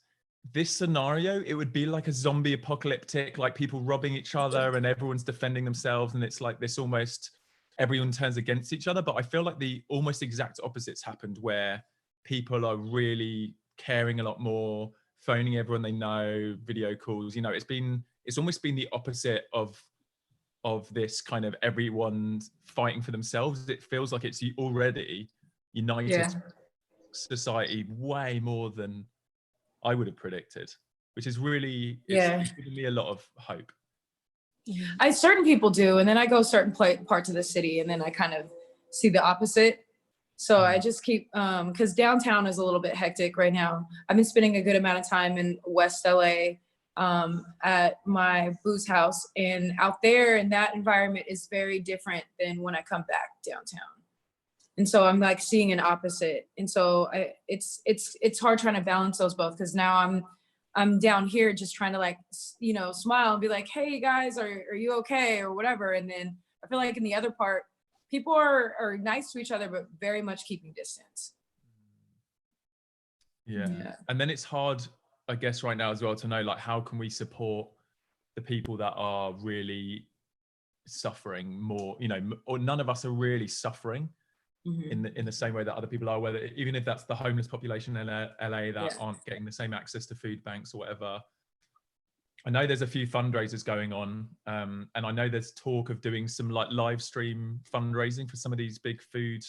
this scenario, it would be like a zombie apocalyptic, like people robbing each other and everyone's defending themselves. And it's like this almost, everyone turns against each other. But I feel like the almost exact opposites happened, where people are really caring a lot more, phoning everyone they know, video calls. You know, it's almost been the opposite of this kind of everyone fighting for themselves. It feels like it's already united society way more than I would have predicted, which is really, it's giving me a lot of hope. Certain people do, and then I go certain parts of the city, and then I kind of see the opposite. So I just keep, because downtown is a little bit hectic right now. I've been spending a good amount of time in West LA at my boo's house, and out there, and that environment is very different than when I come back downtown. And so I'm like seeing an opposite. And so it's hard trying to balance those both, because now I'm down here just trying to like, you know, smile and be like, hey guys, are you okay or whatever. And then I feel like in the other part, people are nice to each other, but very much keeping distance. Yeah. And then it's hard, I guess, right now as well to know, like, how can we support the people that are really suffering more, you know, or none of us are really suffering in the same way that other people are, whether even if that's the homeless population in LA that aren't getting the same access to food banks or whatever. I know there's a few fundraisers going on, and I know there's talk of doing some like live stream fundraising for some of these big food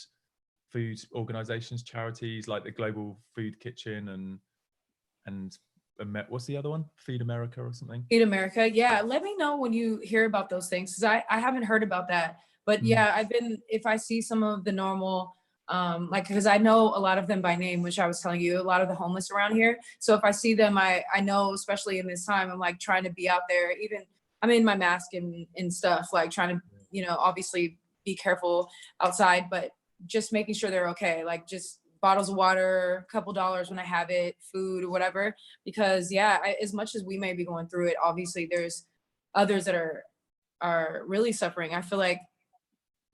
organizations, charities like the Global Food Kitchen and what's the other one? Feed America or something? Feed America. Yeah. Let me know when you hear about those things, because I haven't heard about that. But yeah, if I see some of the normal Like, because I know a lot of them by name, which I was telling you, a lot of the homeless around here. So if I see them, I know, especially in this time, I'm like trying to be out there. Even I'm in my mask and stuff, like trying to, you know, obviously be careful outside, but just making sure they're okay. Like just bottles of water, a couple dollars when I have it, food or whatever. Because yeah, as much as we may be going through it, obviously there's others that are really suffering. I feel like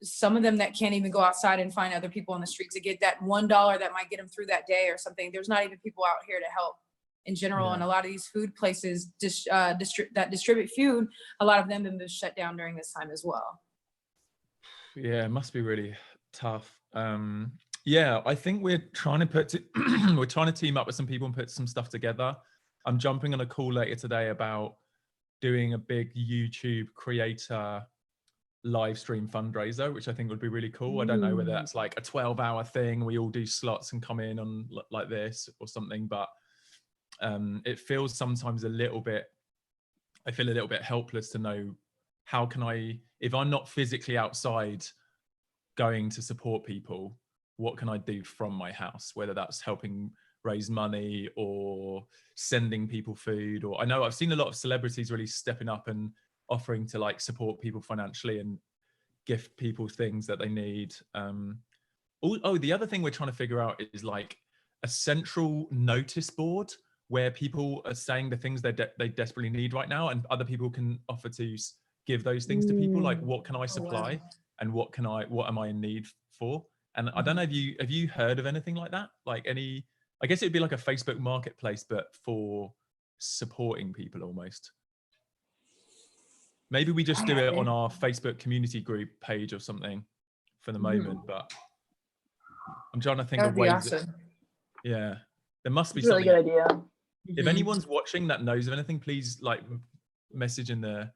some of them that can't even go outside and find other people on the street to get that $1 that might get them through that day or something. There's not even people out here to help in general. Yeah. And a lot of these food places that distribute food, a lot of them have been shut down during this time as well. Yeah, it must be really tough. Yeah, I think we're trying to we're trying to team up with some people and put some stuff together. I'm jumping on a call later today about doing a big YouTube creator live stream fundraiser, which I think would be really cool. I don't know whether that's like a 12-hour thing, we all do slots and come in on like this or something, but it feels sometimes I feel a little bit helpless to know how can I, if I'm not physically outside going to support people, what can I do from my house, whether that's helping raise money or sending people food. Or I know I've seen a lot of celebrities really stepping up and offering to like support people financially and gift people things that they need. The other thing we're trying to figure out is like a central notice board where people are saying the things they desperately need right now, and other people can offer to give those things to people. Like, what can I supply, and what am I in need for? And I don't know, have you heard of anything like that? Like any, I guess it'd be like a Facebook marketplace, but for supporting people almost. Maybe we just do it on our Facebook community group page or something for the moment, but I'm trying to think of ways. Awesome. Yeah, there must be Really something. good idea. If anyone's watching that knows of anything, please like message in the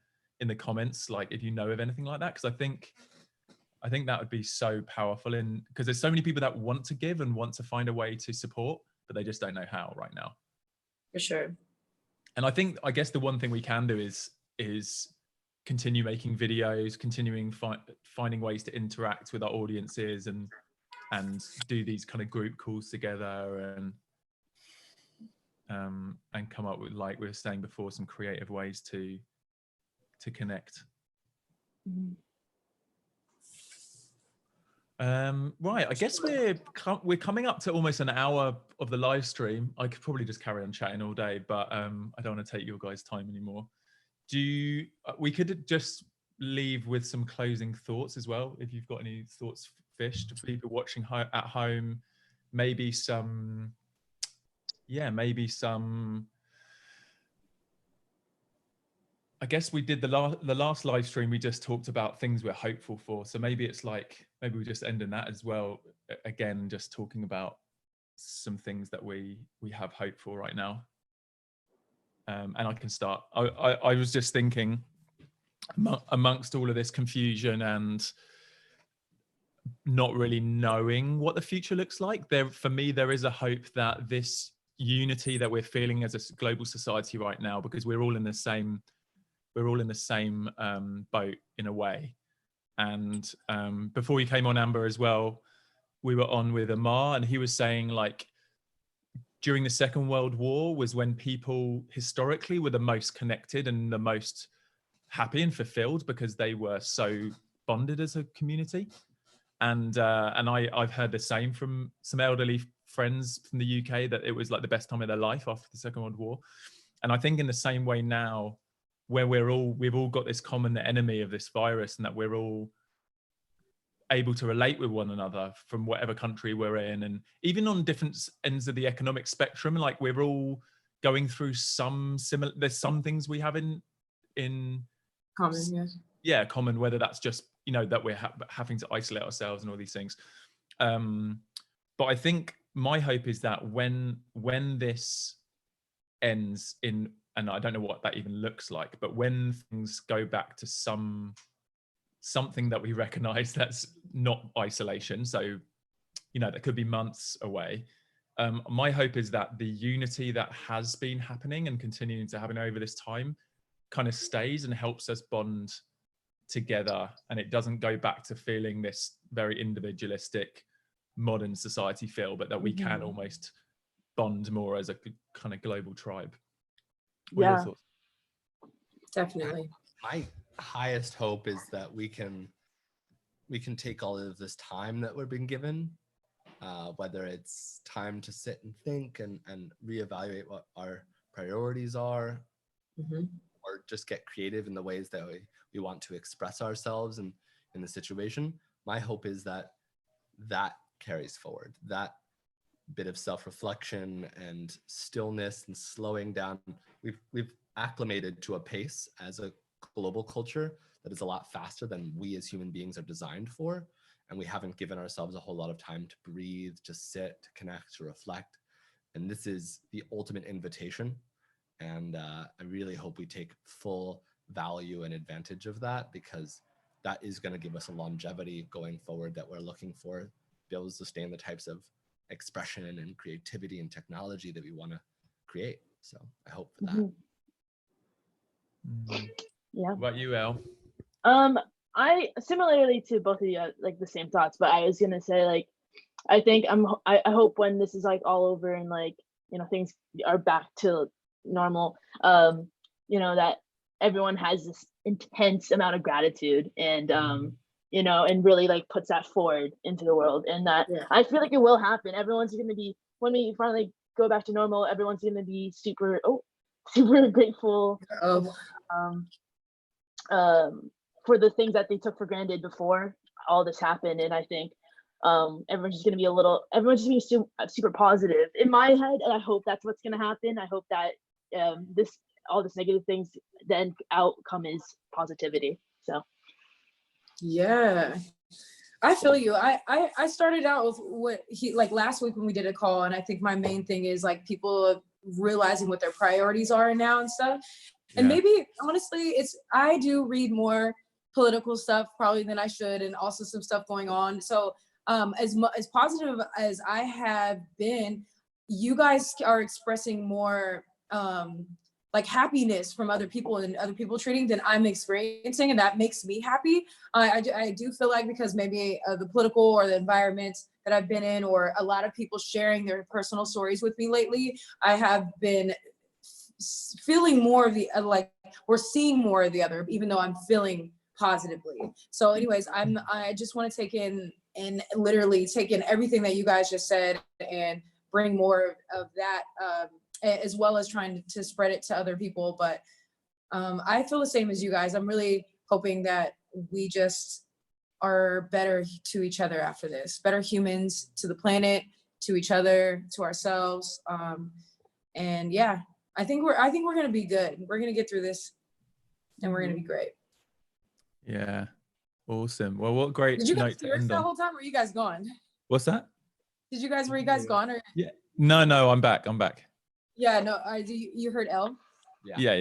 comments, like if you know of anything like that, because I think that would be so powerful, because there's so many people that want to give and want to find a way to support, but they just don't know how right now. For sure. And I guess the one thing we can do is continue making videos, continuing finding ways to interact with our audiences and do these kind of group calls together and come up with, like we were saying before, some creative ways to connect. Right, I guess we're coming up to almost an hour of the live stream. I could probably just carry on chatting all day, but I don't want to take your guys' time anymore. We could just leave with some closing thoughts as well, if you've got any thoughts, Fish, to people watching at home. Maybe some I guess we did the last live stream, we just talked about things we're hopeful for, so maybe it's like, maybe we just end in that as well, again just talking about some things that we have hope for right now. And I can start. I was just thinking, amongst all of this confusion and not really knowing what the future looks like, for me there is a hope that this unity that we're feeling as a global society right now, because we're all in the same boat in a way. And before you came on, Amber, as well, we were on with Ammar, and he was saying like during the Second World War was when people historically were the most connected and the most happy and fulfilled, because they were so bonded as a community. And I've heard the same from some elderly friends from the UK, that it was like the best time of their life after the Second World War. And I think in the same way now, where we've all got this common enemy of this virus, and that we're all able to relate with one another from whatever country we're in, and even on different ends of the economic spectrum, like we're all going through some similar, there's some things we have in Common, yes. Yeah, common, whether that's just, that we're having to isolate ourselves and all these things. But I think my hope is that when this ends in, and I don't know what that even looks like, but when things go back to something that we recognize that's not isolation, so that could be months away, my hope is that the unity that has been happening and continuing to happen over this time kind of stays and helps us bond together, and it doesn't go back to feeling this very individualistic modern society feel, but that we can almost bond more as a kind of global tribe. What are your thoughts? Definitely. My highest hope is that we can take all of this time that we're being given, whether it's time to sit and think and reevaluate what our priorities are, or just get creative in the ways that we want to express ourselves in the situation. My hope is that carries forward, that bit of self-reflection and stillness and slowing down. We've acclimated to a pace as a global culture that is a lot faster than we as human beings are designed for, and we haven't given ourselves a whole lot of time to breathe, to sit, to connect, to reflect. And this is the ultimate invitation, and I really hope we take full value and advantage of that, because that is going to give us a longevity going forward that we're looking for, to be able to sustain the types of expression and creativity and technology that we want to create. So I hope for that. Yeah. What about you, Elle? I similarly to both of you, like the same thoughts, but I was gonna say, like, I think I hope when this is like all over and like, you know, things are back to normal, you know, that everyone has this intense amount of gratitude and you know, and really like puts that forward into the world, and that I feel like it will happen. Everyone's gonna be, when we finally go back to normal, everyone's gonna be super grateful for the things that they took for granted before all this happened. And I think everyone's just gonna be everyone's just gonna be super positive in my head, and I hope that's what's gonna happen. I hope that all this negative things, the end outcome is positivity. So yeah, I feel you. I started out with what like last week when we did a call, and I think my main thing is like people realizing what their priorities are now and stuff. And maybe honestly, I do read more political stuff probably than I should, and also some stuff going on. So as positive as I have been, you guys are expressing more like happiness from other people and other people treating than I'm experiencing, and that makes me happy. I do feel like, because maybe the political or the environment that I've been in, or a lot of people sharing their personal stories with me lately, I have been feeling more of the like we're seeing more of the other, even though I'm feeling positively. So anyways, I just want to take in and literally take in everything that you guys just said and bring more of that, as well as trying to spread it to other people. But I feel the same as you guys. I'm really hoping that we just are better to each other after this, better humans to the planet, to each other, to ourselves. And yeah, I think we're gonna be good. We're gonna get through this, and we're gonna be great. Yeah, awesome. Well, what great Did you guys note to hear us end that on. whole time? Or were you guys gone? What's that? Were you guys gone? Or Yeah. No, I'm back. yeah, no. You heard Elle? Yeah.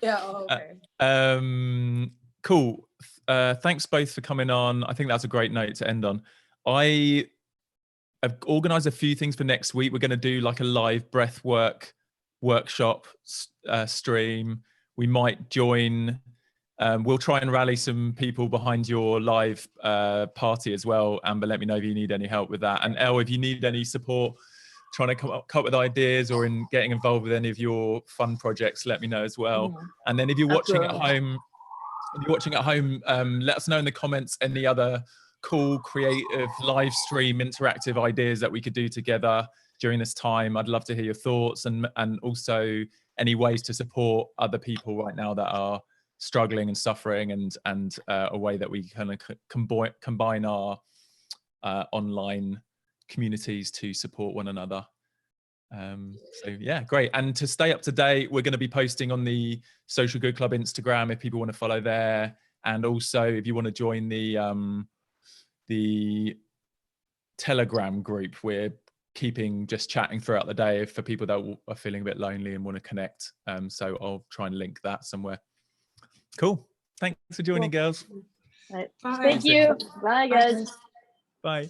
Yeah. Oh, okay. Cool. Thanks both for coming on. I think that's a great note to end on. I've organized a few things for next week. We're going to do like a live breath work workshop stream. We might join. We'll try and rally some people behind your live party as well. Amber, let me know if you need any help with that. And Elle, if you need any support trying to come up with ideas or in getting involved with any of your fun projects, let me know as well. And then if you're watching at home, let us know in the comments any other cool, creative, live stream, interactive ideas that we could do together during this time. I'd love to hear your thoughts, and also any ways to support other people right now that are struggling and suffering, and a way that we kind of combine our online communities to support one another. So yeah, great. And to stay up to date, we're going to be posting on the Social Good Club Instagram if people want to follow there, and also if you want to join the Telegram group, we're just chatting throughout the day for people that are feeling a bit lonely and want to connect. So I'll try and link that somewhere. Cool. Thanks for joining, girls. Thank you. Bye, guys. Bye.